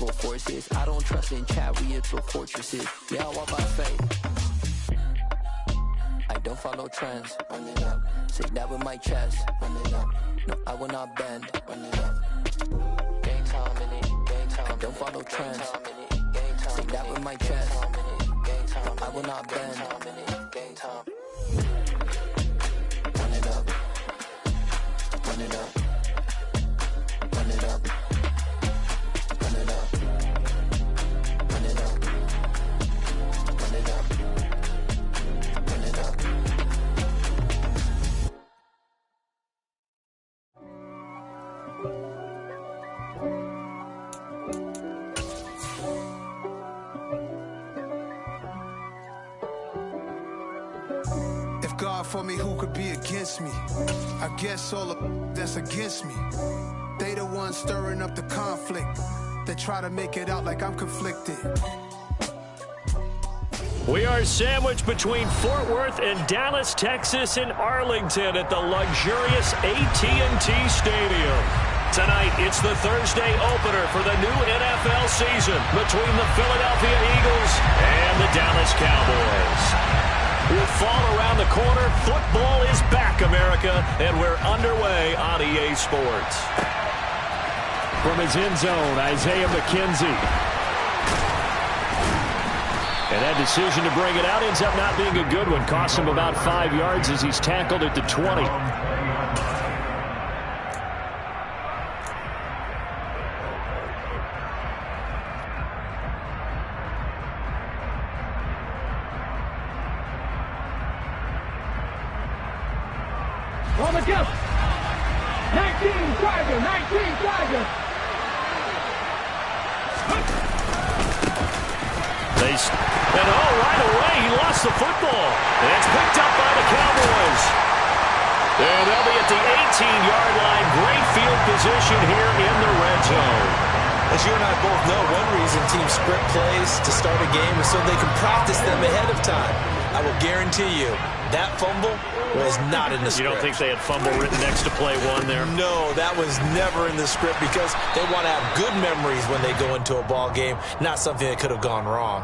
evil forces. I don't trust in chariots or fortresses. Yeah, I walk by faith. I don't follow trends. Run it up. Say that with my chest. Run it up. No, I will not bend. Run it up. Game time in it. Game time. I don't follow trends. Say that with my chest. No, I will not bend. Game time. Run it up. Run it up. Run it up. Run it up. Run it up. Run it up. Run it up. If God for me, who could be against me? I guess all the that's against me. They the ones stirring up the conflict. They try to make it out like I'm conflicted. We are sandwiched between Fort Worth and Dallas, Texas, and Arlington at the luxurious AT&T Stadium. Tonight, it's the Thursday opener for the new NFL season between the Philadelphia Eagles and the Dallas Cowboys. With fall around the corner, football is back, America, and we're underway on EA Sports. From his end zone, Isaiah McKenzie. And that decision to bring it out ends up not being a good one. Costs him about 5 yards as he's tackled at the 20. On the jump. 19 Tiger, 19 Tiger. And right away, he lost the football. And it's picked up by the Cowboys. And they'll be at the 18-yard line. Great field position here in the red zone. As you and I both know, one reason teams script plays to start a game is so they can practice them ahead of time. I will guarantee you, that fumble was not in the script. You don't think they had fumble written next to play one there? No, that was never in the script because they want to have good memories when they go into a ball game, not something that could have gone wrong.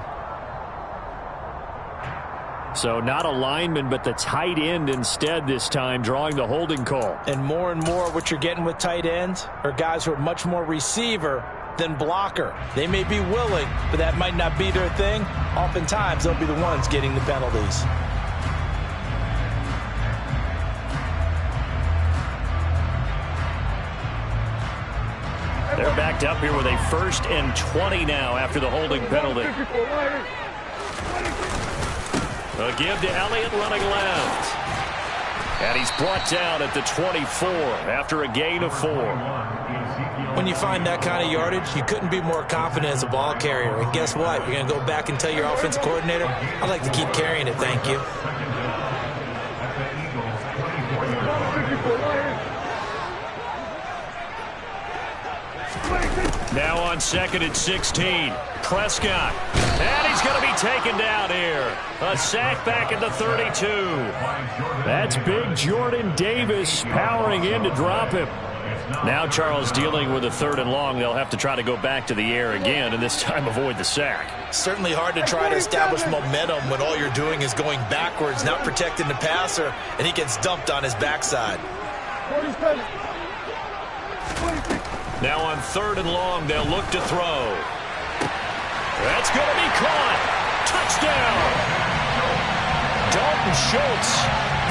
So not a lineman, but the tight end instead this time, drawing the holding call. And more what you're getting with tight ends are guys who are much more receiver than blocker. They may be willing, but that might not be their thing. Oftentimes, they'll be the ones getting the penalties. They're backed up here with a 1st and 20 now after the holding penalty. A give to Elliott running left. And he's brought down at the 24 after a gain of 4. When you find that kind of yardage, you couldn't be more confident as a ball carrier. And guess what? You're going to go back and tell your offensive coordinator, I'd like to keep carrying it, thank you. Now on 2nd and 16. Prescott. And he's going to be taken down here. A sack back at the 32. That's big Jordan Davis powering in to drop him. Now Charles dealing with a 3rd and long. They'll have to try to go back to the air again, and this time avoid the sack. Certainly hard to try to establish momentum when all you're doing is going backwards, not protecting the passer, and he gets dumped on his backside. Now on 3rd and long, they'll look to throw. That's going to be caught. Touchdown. Dalton Schultz,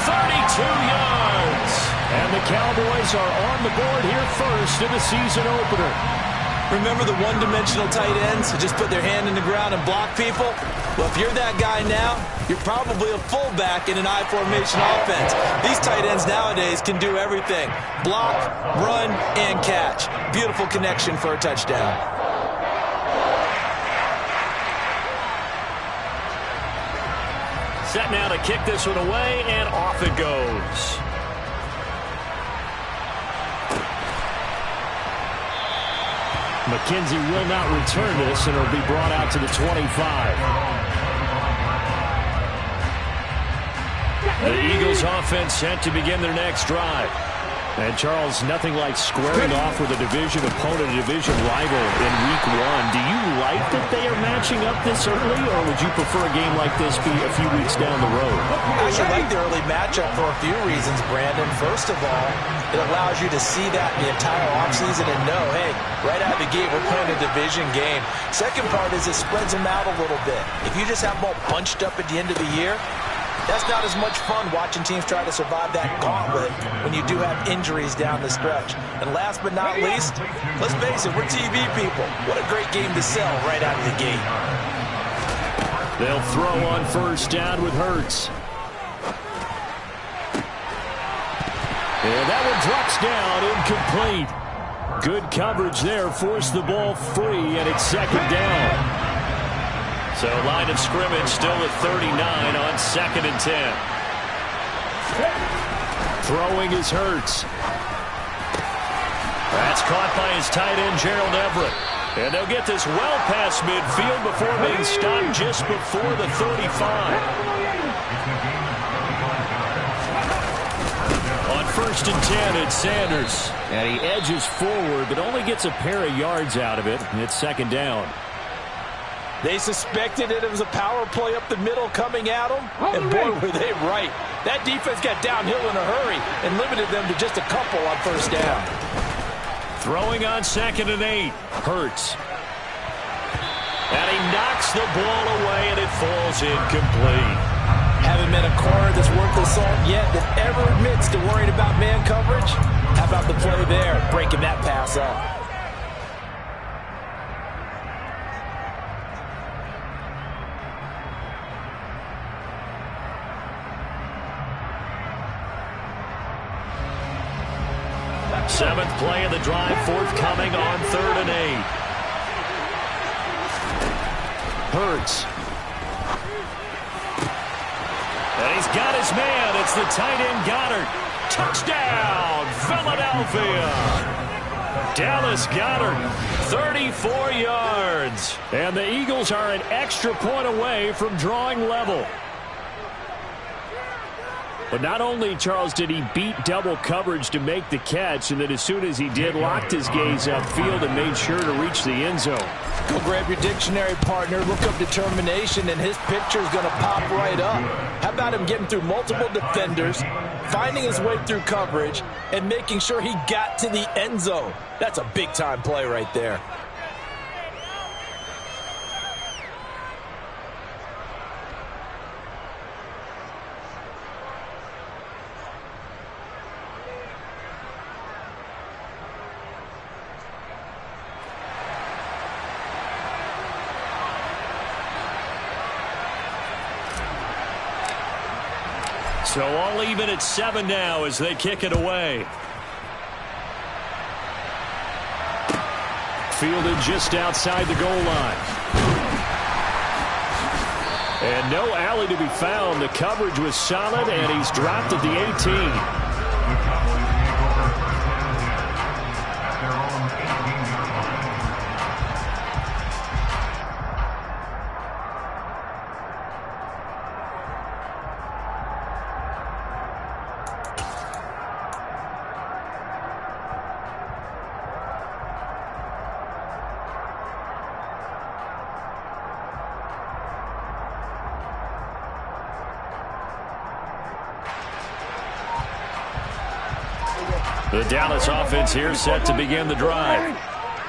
32 yards. And the Cowboys are on the board here first in the season opener. Remember the one-dimensional tight ends who just put their hand in the ground and block people? Well, if you're that guy now, you're probably a fullback in an I-formation offense. These tight ends nowadays can do everything. Block, run, and catch. Beautiful connection for a touchdown. Set now to kick this one away, and off it goes. McKenzie will not return this, and it'll be brought out to the 25. The Eagles offense set to begin their next drive. And, Charles, nothing like squaring off with a division opponent, a division rival in Week 1. Do you like that they are matching up this early, or would you prefer a game like this be a few weeks down the road? I actually like the early matchup for a few reasons, Brandon. First of all, it allows you to see that the entire offseason and know, hey, right out of the gate, we're playing a division game. Second part is it spreads them out a little bit. If you just have them all bunched up at the end of the year, that's not as much fun watching teams try to survive that gauntlet when you do have injuries down the stretch. And last but not least, let's face it, we're TV people. What a great game to sell right out of the gate. They'll throw on first down with Hurts. And that one drops down, incomplete. Good coverage there, forced the ball free, and it's second down. So line of scrimmage still at 39 on 2nd and 10. Throwing is Hurts. That's caught by his tight end, Gerald Everett. And they'll get this well past midfield before being stopped just before the 35. On 1st and 10, it's Sanders. And he edges forward, but only gets a pair of yards out of it. And it's second down. They suspected it was a power play up the middle coming at them, and boy, were they right. That defense got downhill in a hurry and limited them to just a couple on first down. Throwing on 2nd and 8, Hurts. And he knocks the ball away, and it falls incomplete. Haven't met a corner that's worth the salt yet that ever admits to worrying about man coverage. How about the play there, breaking that pass up? Seventh play of the drive, forthcoming on 3rd and 8. Hurts. And he's got his man. It's the tight end Goddard. Touchdown, Philadelphia. Dallas Goddard, 34 yards. And the Eagles are an extra point away from drawing level. But not only, Charles, did he beat double coverage to make the catch, and then as soon as he did, locked his gaze upfield and made sure to reach the end zone. Go grab your dictionary, partner. Look up determination, and his picture is going to pop right up. How about him getting through multiple defenders, finding his way through coverage, and making sure he got to the end zone? That's a big-time play right there. So all even at 7 now as they kick it away. Fielded just outside the goal line. And no alley to be found. The coverage was solid, and he's dropped at the 18. The Dallas offense here set to begin the drive.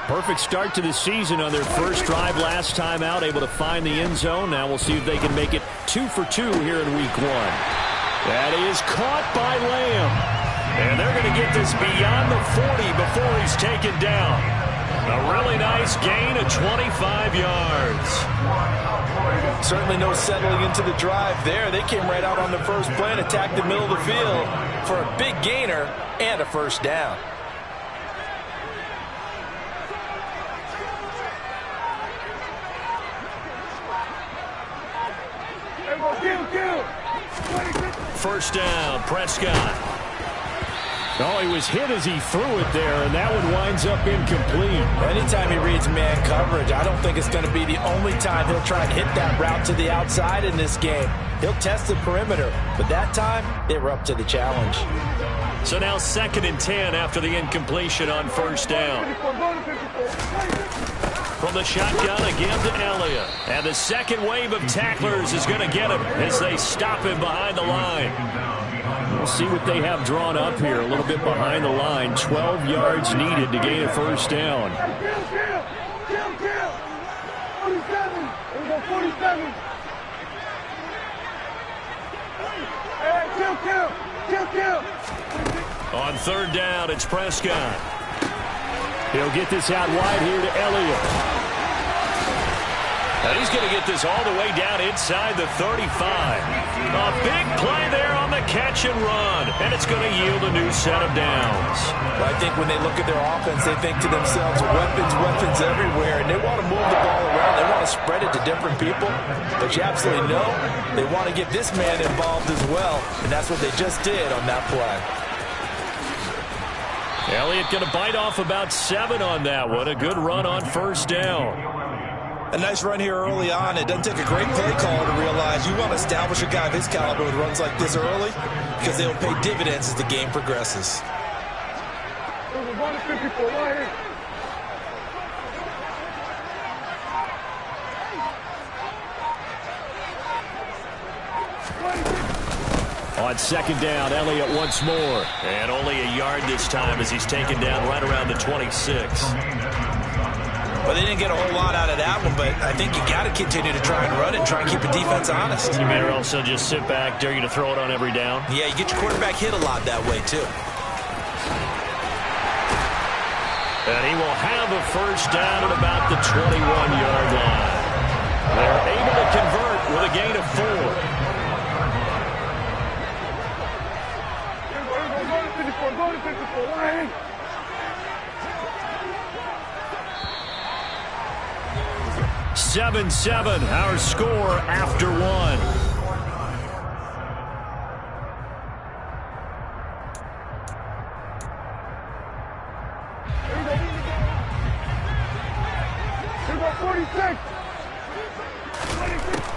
Perfect start to the season on their first drive last time out, able to find the end zone. Now we'll see if they can make it 2 for 2 here in week 1. That is caught by Lamb. And they're going to get this beyond the 40 before he's taken down. A really nice gain of 25 yards. Certainly no settling into the drive there. They came right out on the first play and attacked the middle of the field for a big gainer and a first down. First down, Prescott. Oh, he was hit as he threw it there, and that one winds up incomplete. Anytime he reads man coverage, I don't think it's going to be the only time he'll try and hit that route to the outside in this game. He'll test the perimeter, but that time, they were up to the challenge. So now 2nd and 10 after the incompletion on first down. From the shotgun again to Elliott. And the second wave of tacklers is going to get him as they stop him behind the line. We'll see what they have drawn up here. A little bit behind the line. 12 yards needed to gain a first down. 47. Kill. On third down, it's Prescott. He'll get this out wide here to Elliott. And he's going to get this all the way down inside the 35. A big play there on the catch and run. And it's going to yield a new set of downs. Well, I think when they look at their offense, they think to themselves, weapons everywhere. And they want to move the ball around. They want to spread it to different people. But you absolutely know they want to get this man involved as well. And that's what they just did on that play. Elliott going to bite off about 7 on that one. A good run on first down. A nice run here early on. It doesn't take a great play caller to realize you want to establish a guy of his caliber with runs like this early because they will pay dividends as the game progresses. On second down, Elliott once more. And only a yard this time as he's taken down right around the 26. Well, they didn't get a whole lot out of that one, but I think you got to continue to try and run it and try and keep the defense honest. You better also just sit back, dare you to throw it on every down. Yeah, you get your quarterback hit a lot that way, too. And he will have a first down at about the 21-yard line. They're able to convert with a gain of 4. "7-7, our score after 1.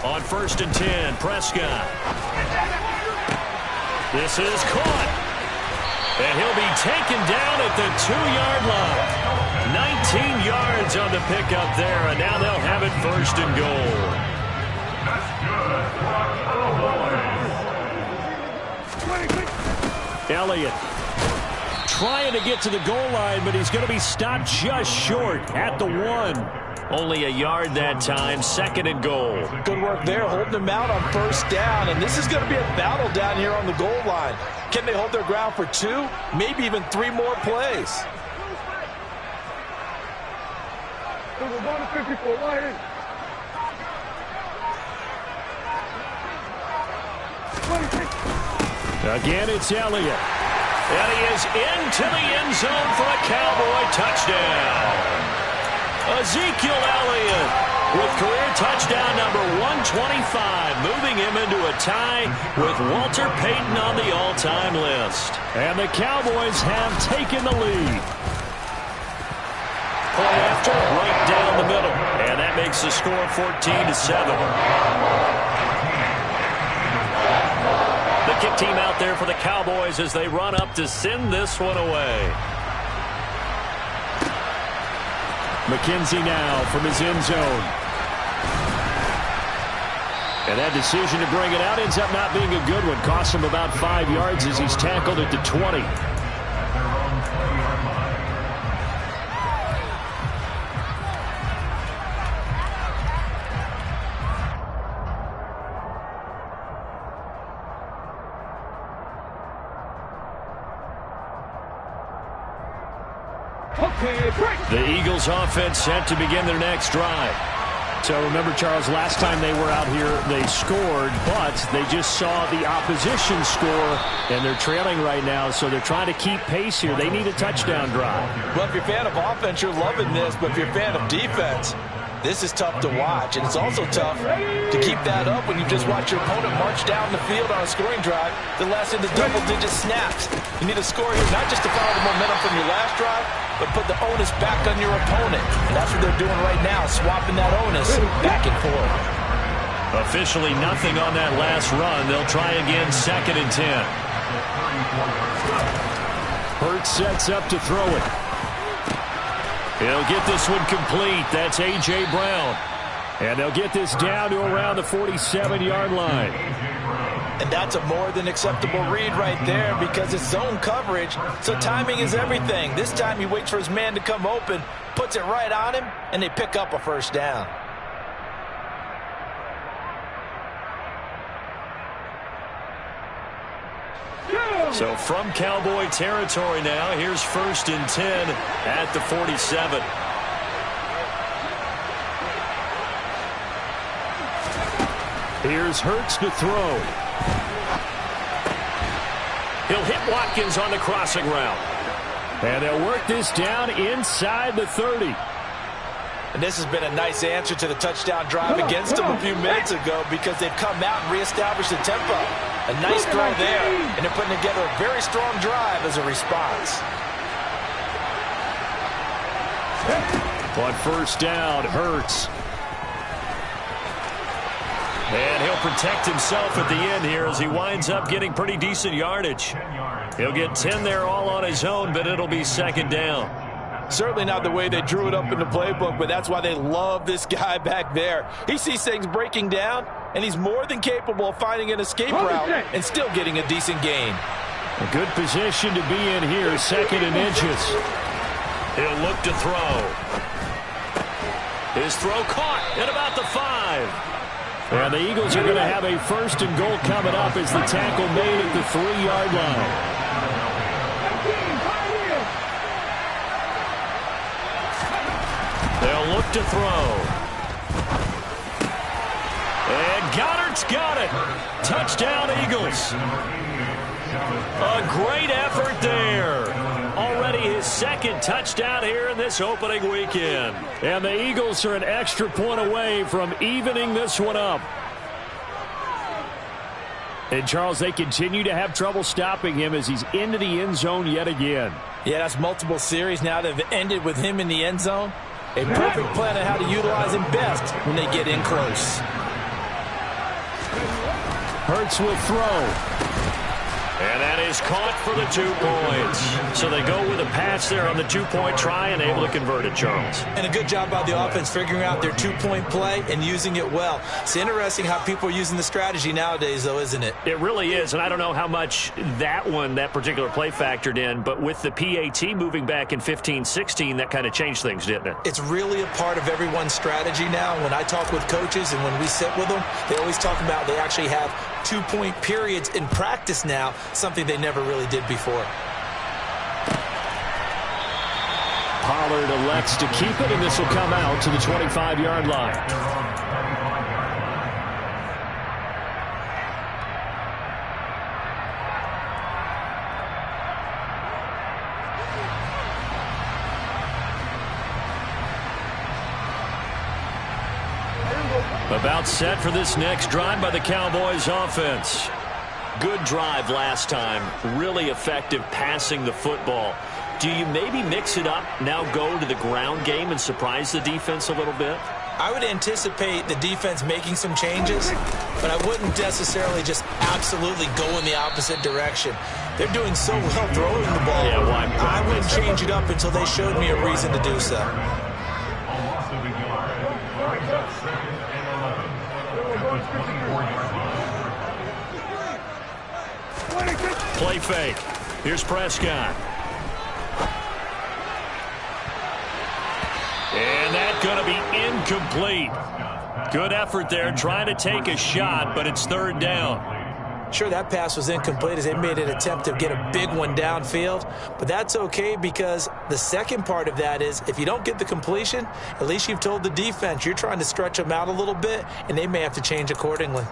On 1st and 10, Prescott. This is caught. And he'll be taken down at the 2-yard line. 19 yards on the pickup there, and now they'll have it 1st and goal. Elliott trying to get to the goal line, but he's going to be stopped just short at the 1. Only a yard that time, 2nd and goal. Good work there, holding them out on first down, and this is going to be a battle down here on the goal line. Can they hold their ground for 2, maybe even 3 more plays? Again, it's Elliott. And he is into the end zone for a Cowboy touchdown. Ezekiel Elliott with career touchdown number 125, moving him into a tie with Walter Payton on the all-time list. And the Cowboys have taken the lead. Play after, right down the middle. And that makes the score 14-7. The kick team out there for the Cowboys as they run up to send this one away. McKenzie now from his end zone. And that decision to bring it out ends up not being a good one. Cost him about 5 yards as he's tackled at the 20. The Eagles offense set to begin their next drive. So remember, Charles, last time they were out here, they scored, but they just saw the opposition score, and they're trailing right now, so they're trying to keep pace here. They need a touchdown drive. Well, if you're a fan of offense, you're loving this, but if you're a fan of defense, this is tough to watch, and it's also tough to keep that up when you just watch your opponent march down the field on a scoring drive that lasts into double-digit snaps. You need a score here, not just to follow the momentum from your last drive, but put the onus back on your opponent. And that's what they're doing right now, swapping that onus back and forth. Officially nothing on that last run. They'll try again, 2nd and 10. Hurts sets up to throw it. He'll get this one complete. That's A.J. Brown. And they'll get this down to around the 47-yard line. And that's a more than acceptable read right there because it's zone coverage, so timing is everything. This time he waits for his man to come open, puts it right on him, and they pick up a first down. So from Cowboy territory now, here's 1st and 10 at the 47. Here's Hurts to throw. He'll hit Watkins on the crossing route. And they'll work this down inside the 30. And this has been a nice answer to the touchdown drive against them a few minutes ago because they've come out and reestablished the tempo. A nice throw there, and they're putting together a very strong drive as a response. On 1st down, Hurts. And he'll protect himself at the end here as he winds up getting pretty decent yardage. He'll get 10 there all on his own, but it'll be 2nd down. Certainly not the way they drew it up in the playbook, but that's why they love this guy back there. He sees things breaking down, and he's more than capable of finding an escape route and still getting a decent gain. A good position to be in here, 2nd and inches. He'll look to throw. His throw caught at about the 5. And the Eagles are going to have a 1st and goal coming up as the tackle made at the 3-yard line. They'll look to throw. And Goddard's got it. Touchdown, Eagles. A great effort there. Already his 2nd touchdown here in this opening weekend. And the Eagles are an extra point away from evening this one up. And, Charles, they continue to have trouble stopping him as he's into the end zone yet again. Yeah, that's multiple series now that have ended with him in the end zone. A perfect plan on how to utilize him best when they get in close. Hurts will throw. And that is caught for the 2 points. So they go with a pass there on the 2-point try and able to convert it, Charles. And a good job by the offense figuring out their 2-point play and using it well. It's interesting how people are using the strategy nowadays, though, isn't it? It really is, and I don't know how much that particular play factored in, but with the PAT moving back in 15-16, that kind of changed things, didn't it? It's really a part of everyone's strategy now. When I talk with coaches and when we sit with them, they always talk about they actually have 2-point periods in practice now, something they never really did before. Pollard elects to keep it, and this will come out to the 25-yard line. About set for this next drive by the Cowboys offense. Good drive last time. Really effective passing the football. Do you maybe mix it up, now go to the ground game and surprise the defense a little bit? I would anticipate the defense making some changes, but I wouldn't necessarily just absolutely go in the opposite direction. They're doing so well throwing the ball. Yeah, well, I wouldn't change it up until they showed me a reason to do so. Play fake. Here's Prescott. And that's going to be incomplete. Good effort there trying to take a shot, but it's 3rd down. Sure, that pass was incomplete as they made an attempt to get a big one downfield, but that's okay because the second part of that is if you don't get the completion, at least you've told the defense you're trying to stretch them out a little bit, and they may have to change accordingly.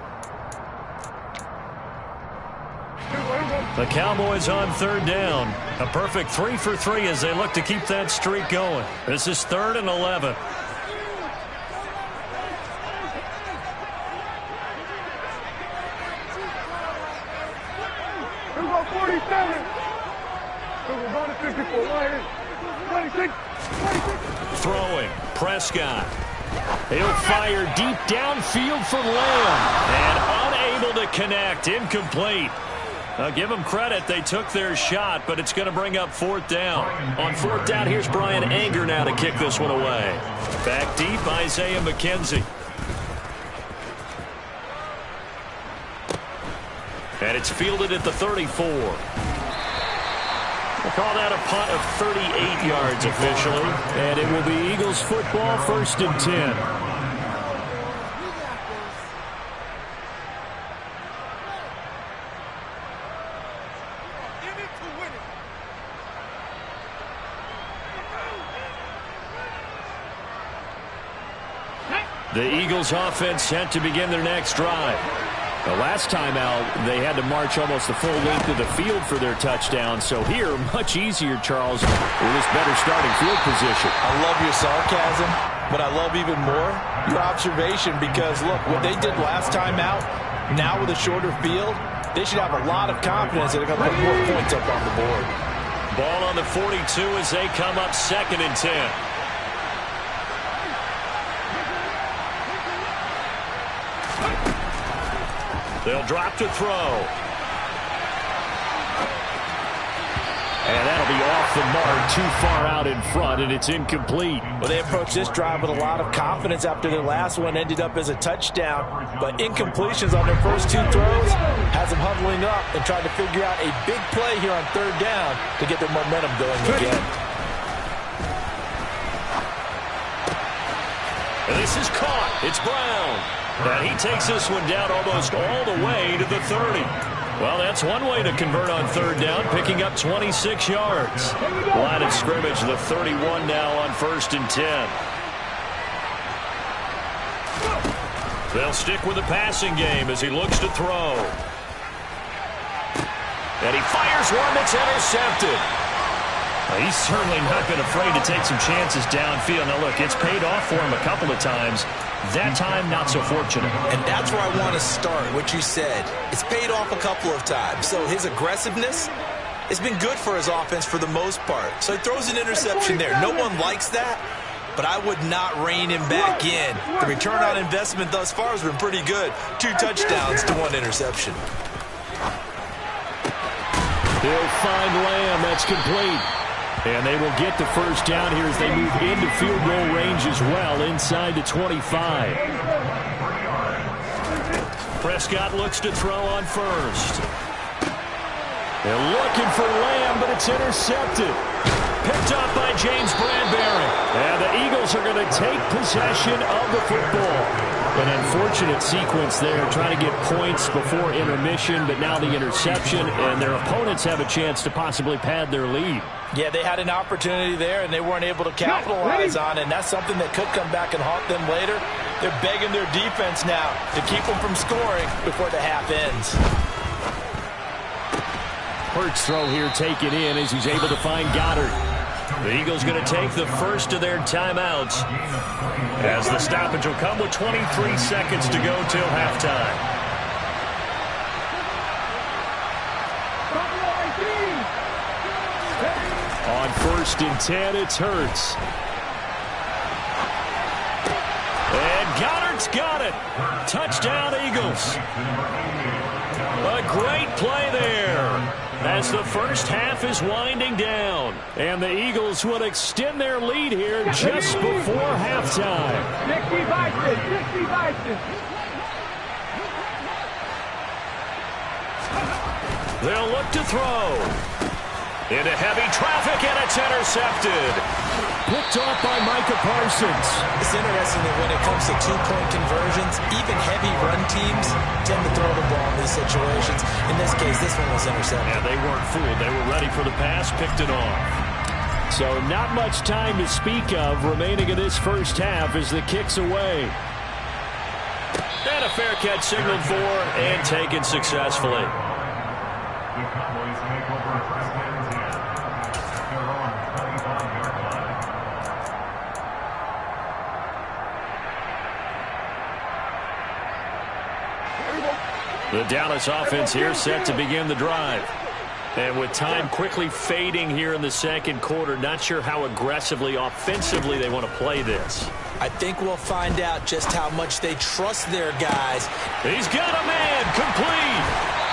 The Cowboys on 3rd down. A perfect 3 for 3 as they look to keep that streak going. This is 3rd and 11. Number 47. Number 54. 26. Throwing. Prescott. He'll fire deep downfield for Lamb. And unable to connect. Incomplete. I'll give them credit. They took their shot, but it's going to bring up fourth down. On fourth down, here's Brian Anger now to kick this one away. Back deep, Isaiah McKenzie. And it's fielded at the 34. We'll call that a punt of 38 yards officially. And it will be Eagles football, 1st and 10. The Eagles offense set to begin their next drive. The last time out, they had to march almost the full length of the field for their touchdown. So here, much easier, Charles, with this better starting field position. I love your sarcasm, but I love even more your observation because, look, what they did last time out, now with a shorter field, they should have a lot of confidence that they're going to put more points up on the board. Ball on the 42 as they come up 2nd and 10. They'll drop to throw. And that'll be off the mark, too far out in front, and it's incomplete. Well, they approached this drive with a lot of confidence after their last one ended up as a touchdown. But incompletions on their first 2 throws has them huddling up and trying to figure out a big play here on 3rd down to get their momentum going again. And this is caught. It's Brown. And he takes this one down almost all the way to the 30. Well, that's one way to convert on 3rd down, picking up 26 yards. Line of scrimmage, the 31 now on 1st and 10. They'll stick with the passing game as he looks to throw. And he fires one that's intercepted. He's certainly not been afraid to take some chances downfield. Now, look, it's paid off for him a couple of times. That time, not so fortunate. And that's where I want to start, what you said. It's paid off a couple of times. So his aggressiveness has been good for his offense for the most part. So he throws an interception there. No one likes that, but I would not rein him back in. The return on investment thus far has been pretty good. 2 touchdowns to 1 interception. He'll find Lamb. That's complete. And they will get the first down here as they move into field goal range as well, inside the 25. Prescott looks to throw on first. They're looking for Lamb, but it's intercepted. Picked up by James Bradbury. And the Eagles are going to take possession of the football. An unfortunate sequence there, trying to get points before intermission, but now the interception, and their opponents have a chance to possibly pad their lead. Yeah, they had an opportunity there, and they weren't able to capitalize on it, and that's something that could come back and haunt them later. They're begging their defense now to keep them from scoring before the half ends. Hurts throw here taken in as he's able to find Goddard. The Eagles going to take the first of their timeouts as the stoppage will come with 23 seconds to go till halftime. On 1st and 10, it's Hurts. And Goddard's got it. Touchdown, Eagles. A great play there as the first half is winding down. And the Eagles will extend their lead here just before halftime. They'll look to throw. Into heavy traffic, and it's intercepted. Picked off by Micah Parsons. It's interesting that when it comes to 2-point conversions, even heavy run teams tend to throw the ball in these situations. In this case, this one was intercepted. Yeah, they weren't fooled. They were ready for the pass, picked it off. So not much time to speak of remaining in this first half as the kick's away. And a fair catch signaled for and taken successfully. The Cowboys make over a first down. The Dallas offense here set to begin the drive. And with time quickly fading here in the second quarter, not sure how aggressively, offensively they want to play this. I think we'll find out just how much they trust their guys. He's got a man, complete.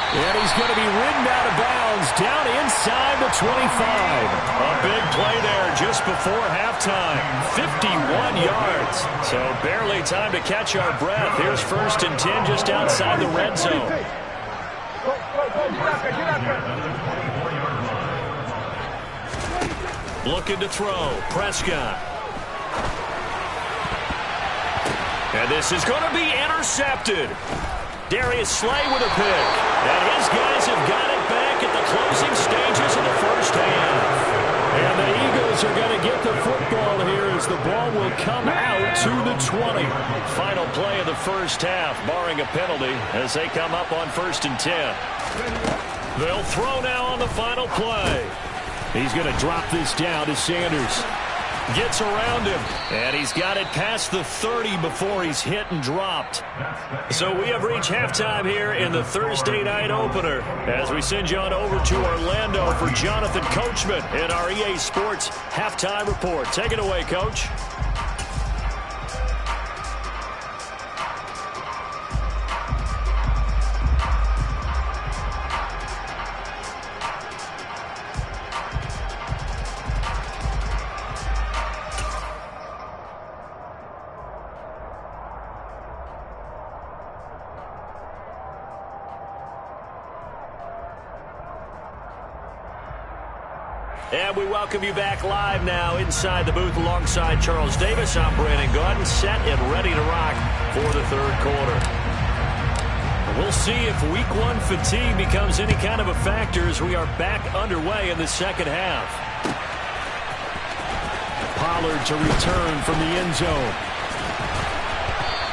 And he's going to be ridden out of bounds down inside the 25. A big play there just before halftime. 51 yards. So barely time to catch our breath. Here's 1st and 10 just outside the red zone. Looking to throw. Prescott. And this is going to be intercepted. Darius Slay with a pick. And his guys have got it back at the closing stages of the first half. And the Eagles are going to get the football here as the ball will come out to the 20. Final play of the first half, barring a penalty, as they come up on 1st and 10. They'll throw now on the final play. He's going to drop this down to Sanders. Gets around him, and he's got it past the 30 before he's hit and dropped. So we have reached halftime here in the Thursday night opener as we send you on over to Orlando for Jonathan Coachman in our EA Sports Halftime Report. Take it away, Coach. And we welcome you back live now inside the booth alongside Charles Davis. I'm Brandon Gordon, set and ready to rock for the third quarter. We'll see if week one fatigue becomes any kind of a factor as we are back underway in the second half. Pollard to return from the end zone.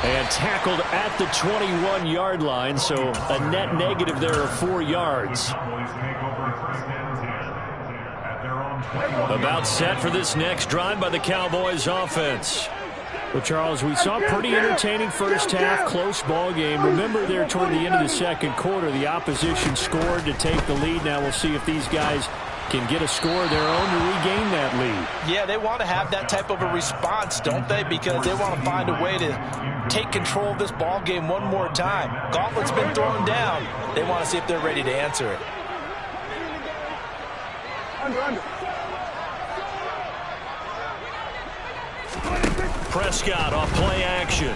And tackled at the 21-yard line, so a net negative there of 4 yards. About set for this next drive by the Cowboys offense. Well, Charles, we saw a pretty entertaining first half, close ball game. Remember there toward the end of the second quarter, the opposition scored to take the lead. Now we'll see if these guys can get a score of their own to regain that lead. Yeah, they want to have that type of a response, don't they? Because they want to find a way to take control of this ball game one more time. Gauntlet's been thrown down. They want to see if they're ready to answer it. Prescott off play action.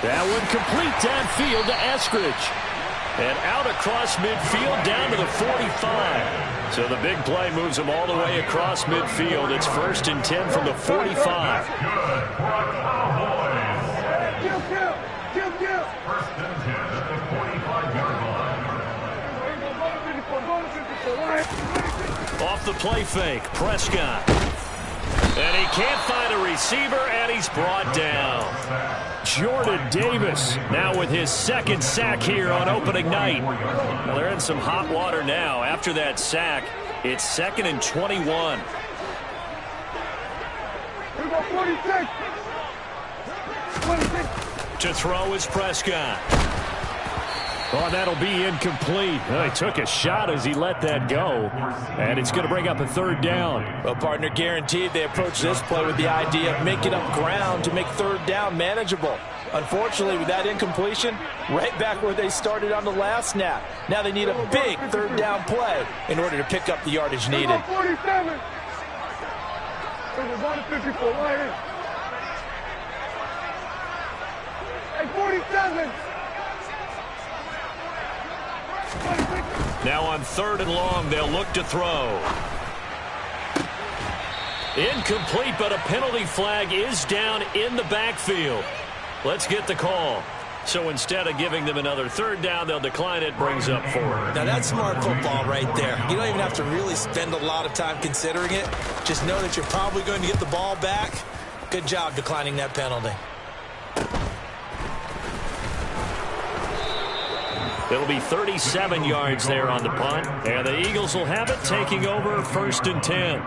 That one complete downfield to Eskridge. And out across midfield down to the 45. So the big play moves them all the way across midfield. It's 1st and 10 from the 45. Off the play fake, Prescott. And he can't find a receiver, and he's brought down. Jordan Davis now with his second sack here on opening night. Well, they're in some hot water now. After that sack, it's 2nd and 21. To throw is Prescott. Oh, that'll be incomplete. Well, he took a shot as he let that go. And it's going to bring up a 3rd down. Well, partner, guaranteed they approach this play with the idea of making up ground to make 3rd down manageable. Unfortunately, with that incompletion, right back where they started on the last snap. Now they need a big 3rd down play in order to pick up the yardage needed. 47. 47. Now on 3rd and long, they'll look to throw. Incomplete, but a penalty flag is down in the backfield. Let's get the call. So instead of giving them another 3rd down, they'll decline it, brings up 4th. Now that's smart football right there. You don't even have to really spend a lot of time considering it. Just know that you're probably going to get the ball back. Good job declining that penalty. It'll be 37 yards there on the punt. And the Eagles will have it, taking over 1st and 10.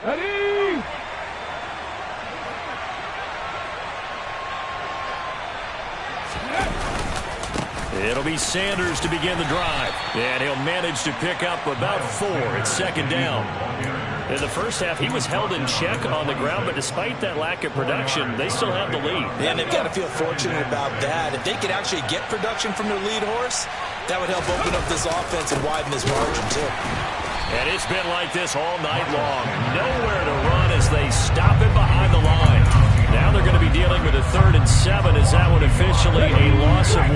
Ready! It'll be Sanders to begin the drive. And he'll manage to pick up about 4. It's 2nd down. In the first half, he was held in check on the ground, but despite that lack of production, they still have the lead. And they've got to feel fortunate about that. If they could actually get production from their lead horse, that would help open up this offense and widen this margin, too. And it's been like this all night long. Nowhere to run as they stop it behind the line. Now they're going to be dealing with a 3rd and 7 as that one officially a loss of 1.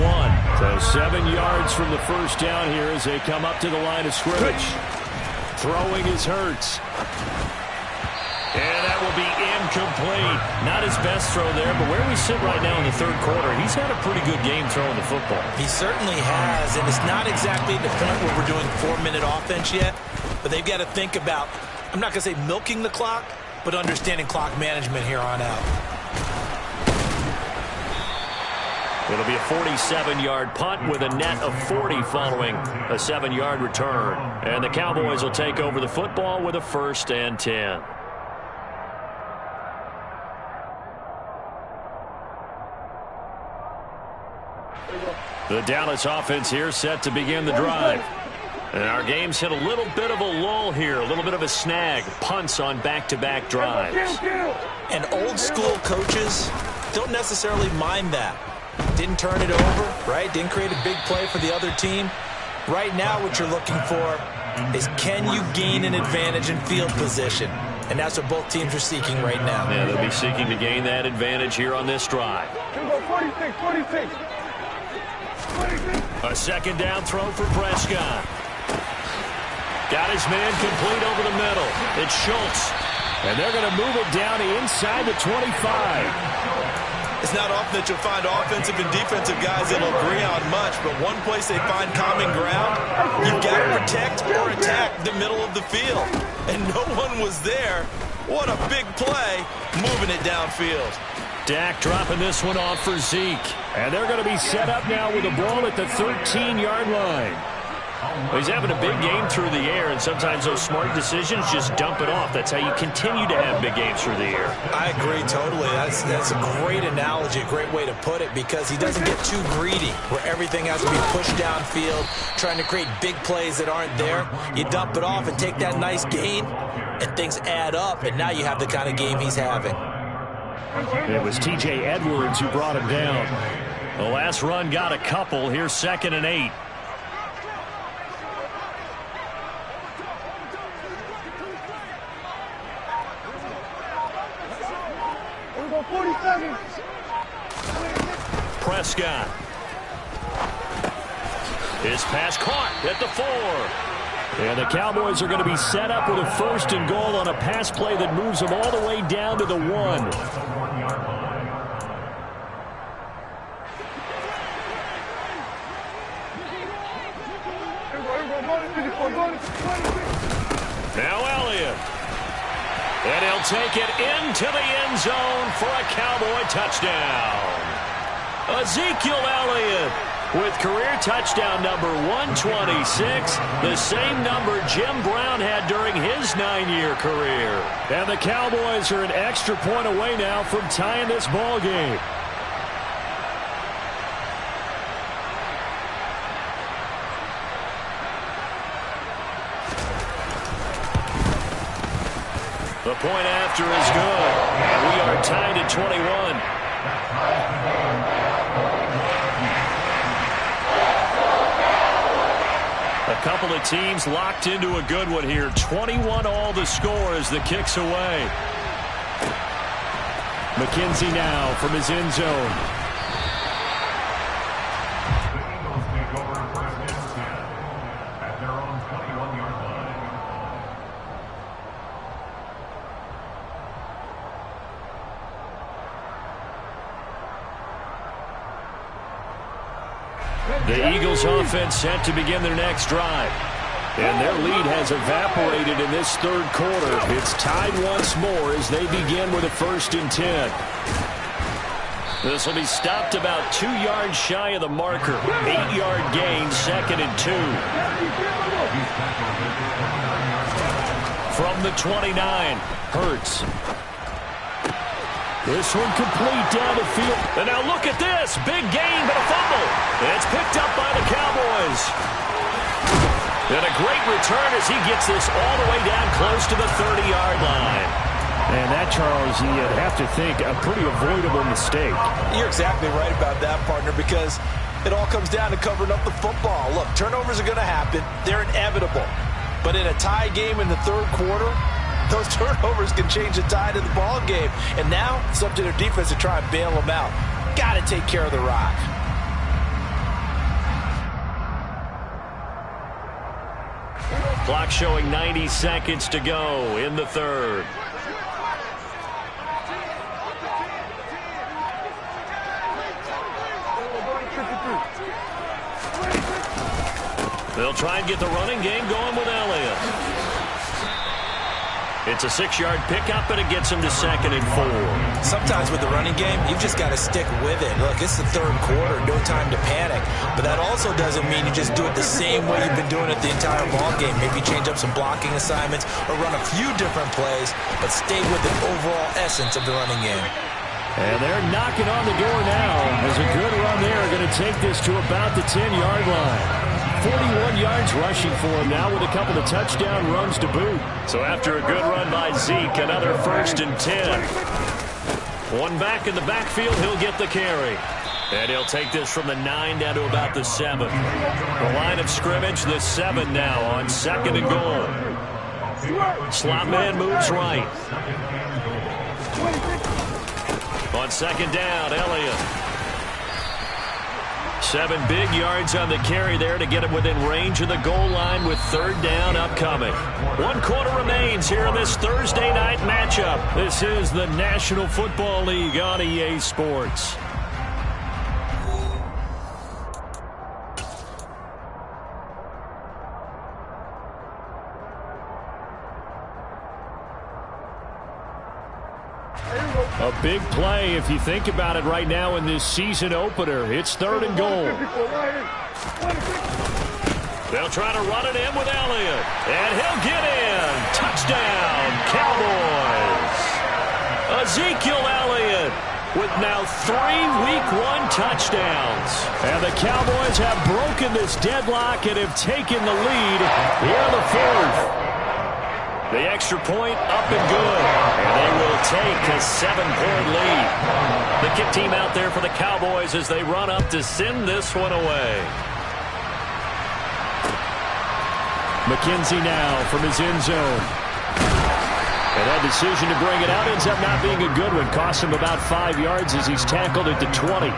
So 7 yards from the first down here as they come up to the line of scrimmage. Throwing is Hurts. And that will be incomplete. Not his best throw there, but where we sit right now in the 3rd quarter, he's had a pretty good game throwing the football. He certainly has, and it's not exactly the point where we're doing 4-minute offense yet, but they've got to think about, I'm not going to say milking the clock, but understanding clock management here on out. It'll be a 47-yard punt with a net of 40 following a 7-yard return. And the Cowboys will take over the football with a 1st and 10. The Dallas offense here set to begin the drive. And our game's hit a little bit of a lull here, a little bit of a snag. Punts on back-to-back drives. And old-school coaches don't necessarily mind that. Didn't turn it over, right? Didn't create a big play for the other team. Right now what you're looking for is can you gain an advantage in field position? And that's what both teams are seeking right now. Yeah, they'll be seeking to gain that advantage here on this drive. 46. A 2nd down throw for Prescott. Got his man complete over the middle. It's Schultz. And they're going to move it down inside the 25. It's not often that you'll find offensive and defensive guys that'll agree on much, but one place they find common ground, you've got to protect or attack the middle of the field. And no one was there. What a big play, moving it downfield. Dak dropping this one off for Zeke. And they're going to be set up now with the ball at the 13-yard line. He's having a big game through the air, and sometimes those smart decisions just dump it off. That's how you continue to have big games through the air. I agree totally. That's a great analogy, a great way to put it, because he doesn't get too greedy where everything has to be pushed downfield, trying to create big plays that aren't there. You dump it off and take that nice gain, and things add up, and now you have the kind of game he's having. It was T.J. Edwards who brought him down. The last run got a couple. Here's 2nd and 8. Prescott. His pass caught at the 4. And the Cowboys are going to be set up with a 1st and goal on a pass play that moves them all the way down to the 1. Now Elliott. And he'll take it into the end zone for a Cowboy touchdown. Ezekiel Elliott with career touchdown number 126, the same number Jim Brown had during his 9-year career. And the Cowboys are an extra point away now from tying this ball game. The point after is good, and we are tied at 21. A couple of teams locked into a good one here. 21 all the score as the kick's away. McKenzie now from his end zone. The Eagles offense set to begin their next drive. And their lead has evaporated in this 3rd quarter. It's tied once more as they begin with a 1st and 10. This will be stopped about 2 yards shy of the marker. 8-yard gain, 2nd and 2. From the 29, Hurts. This one complete down the field. And now look at this. Big gain, but a fumble. It's picked up by the Cowboys. And a great return as he gets this all the way down close to the 30-yard line. And that, Charles, you'd have to think a pretty avoidable mistake. You're exactly right about that, partner, because it all comes down to covering up the football. Look, turnovers are going to happen. They're inevitable. But in a tie game in the third quarter, those turnovers can change the tide of the ball game. And now it's up to their defense to try and bail them out. Got to take care of the rock. Clock showing 90 seconds to go in the third. They'll try and get the running game going with Elliott. It's a 6-yard pickup, and it gets him to 2nd and 4. Sometimes with the running game, you've just got to stick with it. Look, it's the third quarter, no time to panic. But that also doesn't mean you just do it the same way you've been doing it the entire ball game. Maybe change up some blocking assignments or run a few different plays, but stay with the overall essence of the running game. And they're knocking on the door now. As a good run there, going to take this to about the 10-yard line. 41 yards rushing for him now with a couple of touchdown runs to boot. So after a good run by Zeke, another 1st and 10. One back in the backfield, he'll get the carry. And he'll take this from the 9 down to about the 7. The line of scrimmage, the 7 now on 2nd and goal. Slot man moves right. On 2nd down, Elliott. 7 big yards on the carry there to get him within range of the goal line with 3rd down upcoming. 1 quarter remains here in this Thursday night matchup. This is the National Football League on EA Sports. A big play if you think about it right now in this season opener. It's 3rd and goal. They'll try to run it in with Elliott. And he'll get in. Touchdown, Cowboys. Ezekiel Elliott with now 3 Week 1 touchdowns. And the Cowboys have broken this deadlock and have taken the lead here in the 4th. The extra point up and good. And they will take a 7-point lead. The kick team out there for the Cowboys as they run up to send this one away. McKenzie now from his end zone. And that decision to bring it out ends up not being a good one. Cost him about 5 yards as he's tackled at the 20.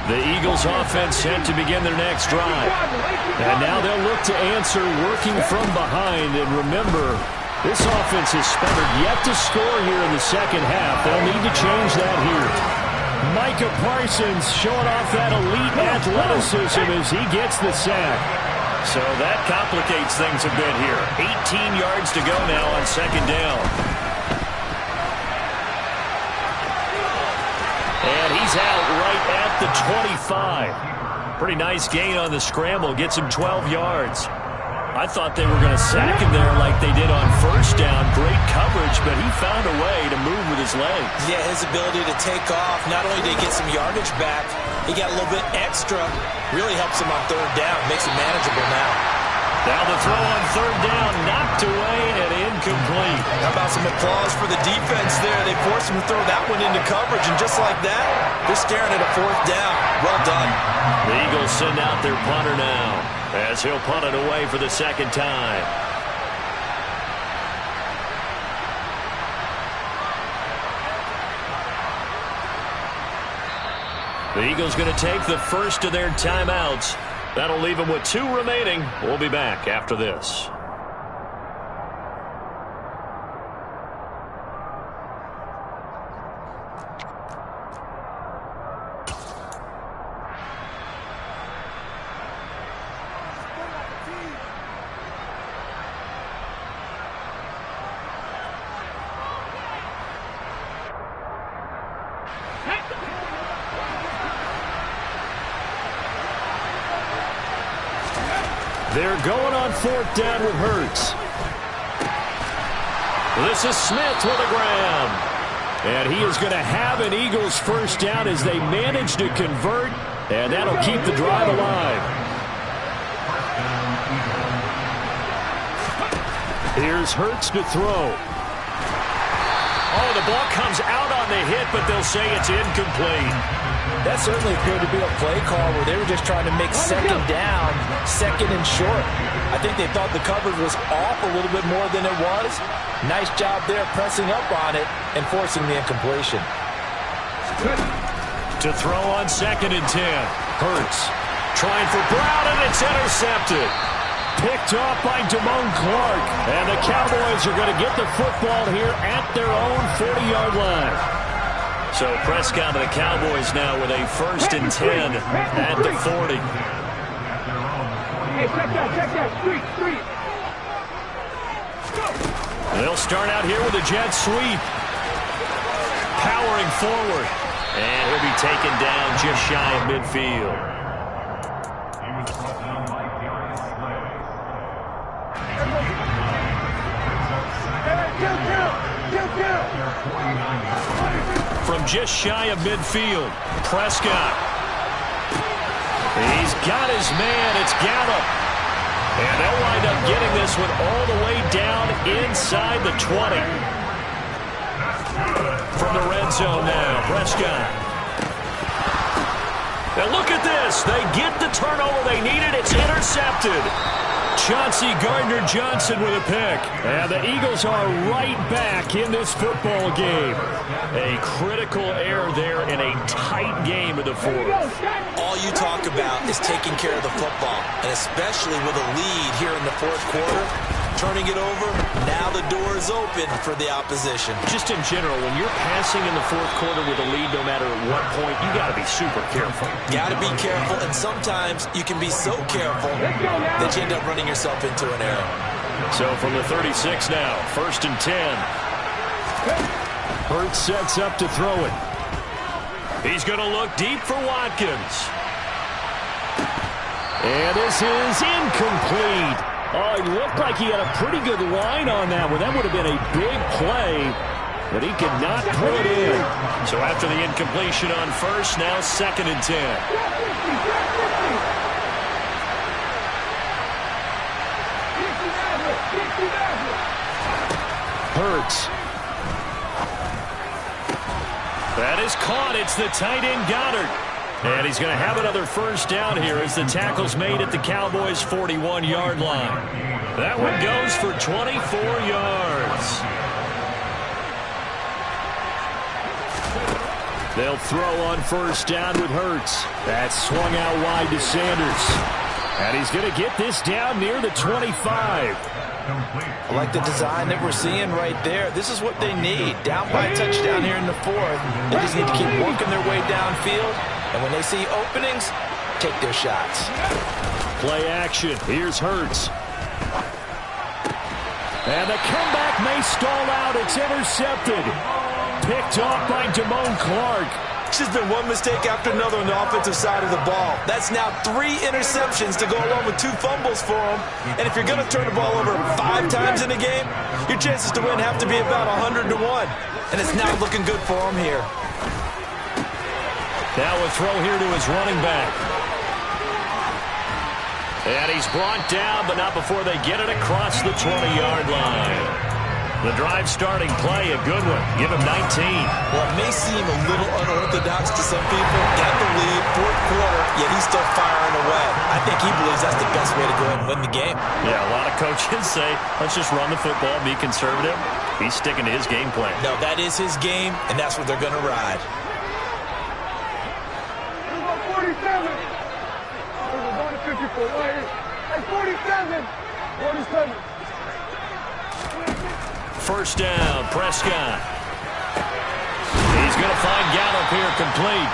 The Eagles offense set to begin their next drive. And now they'll look to answer working from behind. And remember, this offense has sputtered yet to score here in the second half. They'll need to change that here. Micah Parsons showing off that elite athleticism as he gets the sack. So that complicates things a bit here. 18 yards to go now on 2nd down. And he's out right at the 25. Pretty nice gain on the scramble. Gets him 12 yards. I thought they were going to sack him there like they did on 1st down. Great coverage, but he found a way to move with his legs. Yeah, his ability to take off. Not only did he get some yardage back, he got a little bit extra. Really helps him on 3rd down. Makes it manageable now. Now the throw on 3rd down, knocked away and incomplete. How about some applause for the defense there? They forced him to throw that one into coverage, and just like that, they're staring at a 4th down. Well done. The Eagles send out their punter now as he'll punt it away for the 2nd time. The Eagles going to take the first of their timeouts. That'll leave them with 2 remaining. We'll be back after this. They're going on 4th down with Hurts. This is Smith with a grab. And he is going to have an Eagles first down as they manage to convert, and that'll keep the drive alive. Here's Hurts to throw. Oh, the ball comes out on the hit, but they'll say it's incomplete. That certainly appeared to be a play call where they were just trying to make second down, second and short. I think they thought the coverage was off a little bit more than it was. Nice job there pressing up on it and forcing the incompletion. To throw on 2nd and 10. Hurts trying for Brown, and it's intercepted. Picked off by Damone Clark. And the Cowboys are going to get the football here at their own 40-yard line. So Prescott and the Cowboys now with a 1st and 10 at the 40. Hey, check that. Street. They'll start out here with a jet sweep. Powering forward. And he'll be taken down just shy of midfield. From just shy of midfield, Prescott. He's got his man. It's Gallup. And they'll wind up getting this one all the way down inside the 20. From the red zone now, Prescott. Now look at this. They get the turnover they needed. It's intercepted. Chauncey Gardner-Johnson with a pick. And the Eagles are right back in this football game. A critical error there in a tight game of the fourth. All you talk about is taking care of the football, and especially with a lead here in the fourth quarter. Turning it over, now the door is open for the opposition. Just in general, when you're passing in the fourth quarter with a lead, no matter at what point, you got to be super careful. Got to be careful, and sometimes you can be so careful that you end up running yourself into an error. So from the 36 now, 1st and 10. Hurts sets up to throw it. He's going to look deep for Watkins. And this is incomplete. Oh, he looked like he had a pretty good line on that one. That would have been a big play, but he could not pull it in. So after the incompletion on 1st, now 2nd and 10. Hurts. That is caught. It's the tight end Goddard. And he's going to have another 1st down here as the tackle's made at the Cowboys' 41-yard line. That one goes for 24 yards. They'll throw on 1st down with Hurts. That's swung out wide to Sanders. And he's going to get this down near the 25. I like the design that we're seeing right there. This is what they need. Down by a touchdown here in the fourth. They just need to keep working their way downfield. And when they see openings, take their shots. Play action. Here's Hurts. And the comeback may stall out. It's intercepted. Picked off by Damone Clark. It's just been one mistake after another on the offensive side of the ball. That's now 3 interceptions to go along with 2 fumbles for him. And if you're going to turn the ball over 5 times in a game, your chances to win have to be about 100 to 1. And it's not looking good for him here. Now a throw here to his running back. And he's brought down, but not before they get it across the 20-yard line. The drive starting play, a good one. Give him 19. Well, it may seem a little unorthodox to some people. Got the lead, fourth quarter, yet he's still firing away. I think he believes that's the best way to go ahead and win the game. Yeah, a lot of coaches say, let's just run the football, be conservative. He's sticking to his game plan. No, that is his game, and that's what they're going to ride. 47. Hey, 47. 47. 1st down, Prescott. He's going to find Gallup here complete.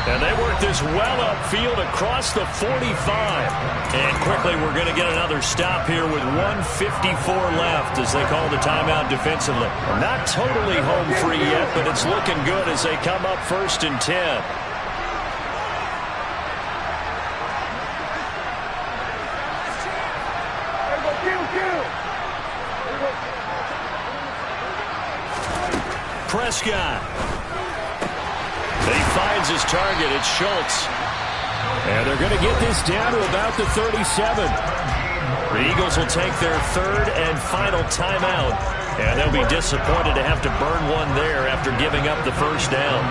And they work this well upfield across the 45. And quickly we're going to get another stop here with 1:54 left as they call the timeout defensively. Not totally home free yet, but it's looking good as they come up 1st and 10. Prescott. He finds his target. It's Schultz. And they're going to get this down to about the 37. The Eagles will take their third and final timeout. And they'll be disappointed to have to burn one there after giving up the first down.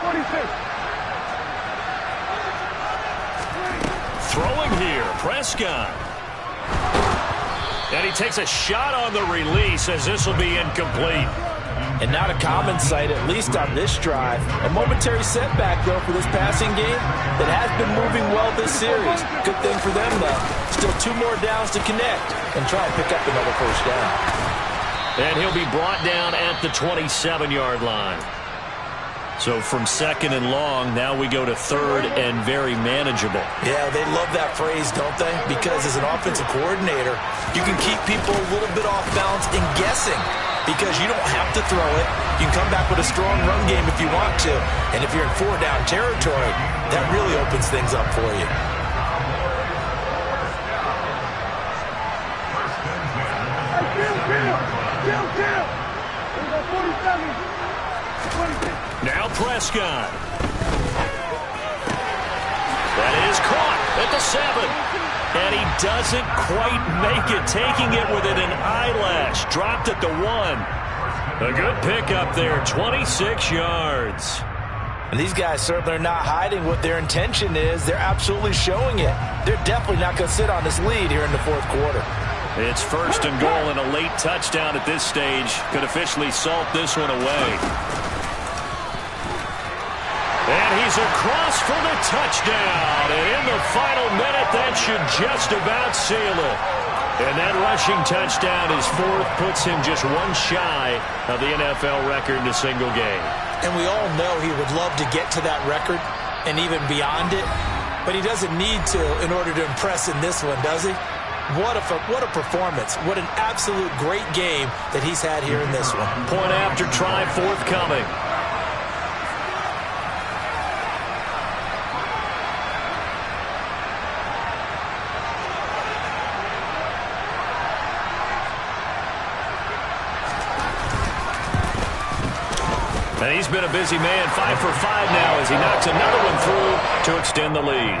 46. Throwing here, Prescott. And he takes a shot on the release as this will be incomplete. And not a common sight, at least on this drive. A momentary setback, though, for this passing game that has been moving well this series. Good thing for them, though. Still 2 more downs to connect and try and pick up another first down. And he'll be brought down at the 27-yard line. So from second and long, now we go to third and very manageable. Yeah, they love that phrase, don't they? Because as an offensive coordinator, you can keep people a little bit off balance and guessing because you don't have to throw it. You can come back with a strong run game if you want to. And if you're in 4-down territory, that really opens things up for you. Now Prescott. That is caught at the 7. And he doesn't quite make it, taking it within an eyelash. Dropped at the 1. A good pickup there, 26 yards. And these guys certainly are not hiding what their intention is. They're absolutely showing it. They're definitely not going to sit on this lead here in the fourth quarter. It's first and goal, and a late touchdown at this stage could officially salt this one away. And he's across for the touchdown. And in the final minute, that should just about seal it. And that rushing touchdown, his 4th, puts him just 1 shy of the NFL record in a single game. And we all know he would love to get to that record and even beyond it. But he doesn't need to in order to impress in this one, does he? What a performance. What an absolute great game that he's had here in this one. Point after try forthcoming. And he's been a busy man, 5 for 5 now as he knocks another one through to extend the lead.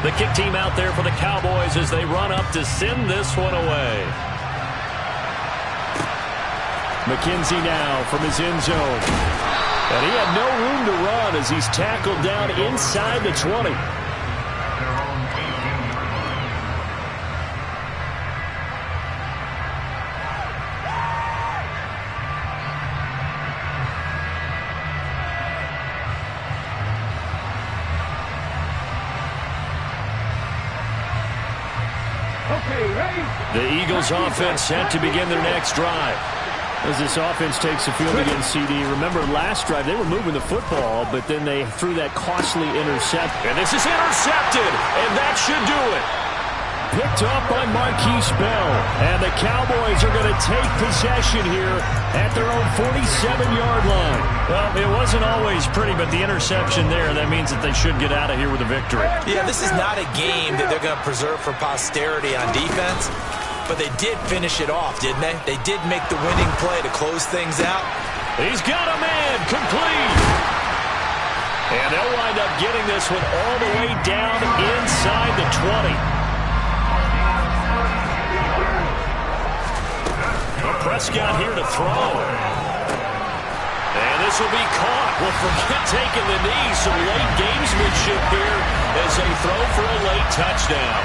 The kick team out there for the Cowboys as they run up to send this one away. McKenzie now from his end zone. And he had no room to run as he's tackled down inside the 20. The Eagles offense set to begin their next drive. As this offense takes the field against CD, remember last drive they were moving the football, but then they threw that costly interception. And this is intercepted, and that should do it. Picked up by Marquise Bell, and the Cowboys are going to take possession here at their own 47-yard line. Well, it wasn't always pretty, but the interception there, that means that they should get out of here with a victory. Yeah, this is not a game that they're going to preserve for posterity on defense. But they did finish it off, didn't they? They did make the winning play to close things out. He's got a man, complete. And they'll wind up getting this one all the way down inside the 20. Prescott here to throw. And this will be caught. Well, forget taking the knee. Some late gamesmanship here as they throw for a late touchdown.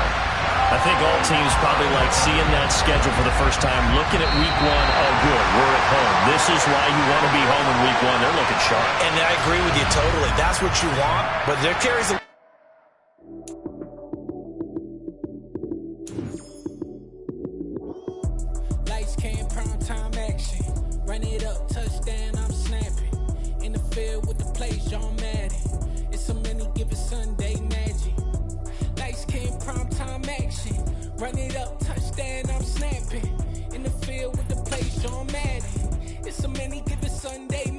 I think all teams probably like seeing that schedule for the first time, looking at week 1. Oh, good, we're at home. This is why you want to be home in week 1. They're looking sharp. And I agree with you totally. That's what you want, but there carries a... Lights came, prime time action. Run it up, touchdown, I'm snapping. In the field with the plays, John Madden. It's a many given Sunday magic. Lights came, prime time action. Run it up, touchdown, I'm snapping. field with the play, Sean Madden. It's a many given Sunday